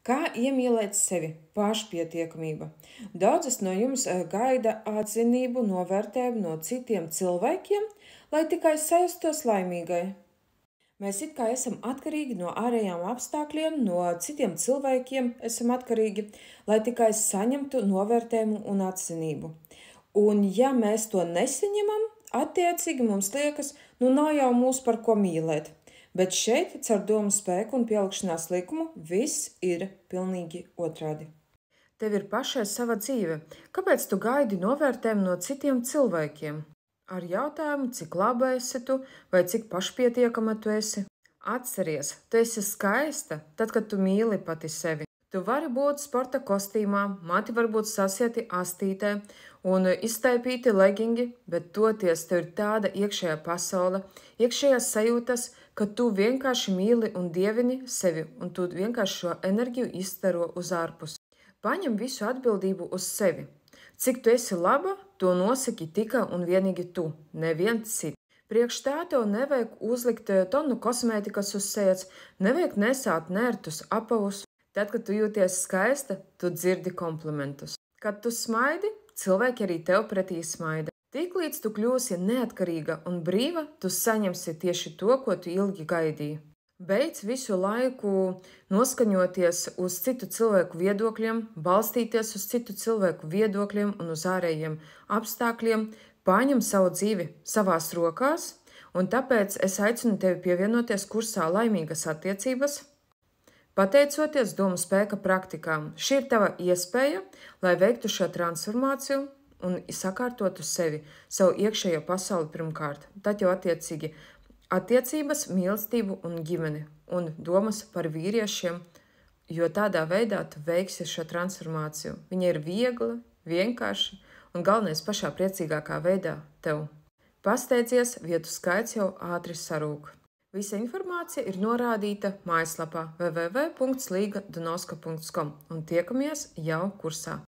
Kā iemīlēt sevi? Pašpietiekamība. Daudzas no jums gaida atzinību, novērtējumu no citiem cilvēkiem, lai tikai sajustos laimīgai. Mēs it kā esam atkarīgi no ārējām apstākļiem, no citiem cilvēkiem esam atkarīgi, lai tikai saņemtu novērtējumu un atzinību. Un ja mēs to nesaņemam, attiecīgi mums liekas, nav jau mūs par ko mīlēt. Bet šeit, caur domu spēku un pielikšanās likumu, viss ir pilnīgi otrādi. Tev ir pašai sava dzīve. Kāpēc tu gaidi novērtējumu no citiem cilvēkiem? Ar jautājumu, cik laba esi tu vai cik pašpietiekama tu esi? Atceries, tu esi skaista, tad, kad tu mīli pati sevi. Tu vari būt sporta kostīmā, mati var būt sasieti astītē un iztaipīti legingi, bet toties tev ir tāda iekšējā pasaule, iekšējās sajūtas, ka tu vienkārši mīli un dievini sevi, un tu vienkārši šo enerģiju izstaro uz ārpusi. Paņem visu atbildību uz sevi. Cik tu esi laba, to nosaki tikai un vienīgi tu, neviens cits. Priekš tā tev nevajag uzlikt tonu kosmētikas uz sejas, nevajag nesāt nērtus apavus. Tad, kad tu jūties skaista, tu dzirdi komplimentus. Kad tu smaidi, cilvēki arī tev pretī smaida. Tiklīdz tu kļūsi neatkarīga un brīva, tu saņemsi tieši to, ko tu ilgi gaidīji. Beidz visu laiku noskaņoties uz citu cilvēku viedokļiem, balstīties uz citu cilvēku viedokļiem un uz ārējiem apstākļiem, paņem savu dzīvi savās rokās, un tāpēc es aicinu tevi pievienoties kursā Laimīgas attiecības. Pateicoties domu spēka praktikām, šī ir tava iespēja, lai veiktu šo transformāciju un sakārtotu sevi, savu iekšējo pasauli pirmkārt. Tad jau attiecīgi attiecības, mīlestību un ģimeni un domas par vīriešiem, jo tādā veidā tu veiksi šo transformāciju. Viņa ir viegla, vienkārša un galvenais pašā priecīgākā veidā tev. Pasteidzies, vietu skaits jau ātri sarūk. Visa informācija ir norādīta mājaslapā www.ligadonoska.com un tiekamies jau kursā.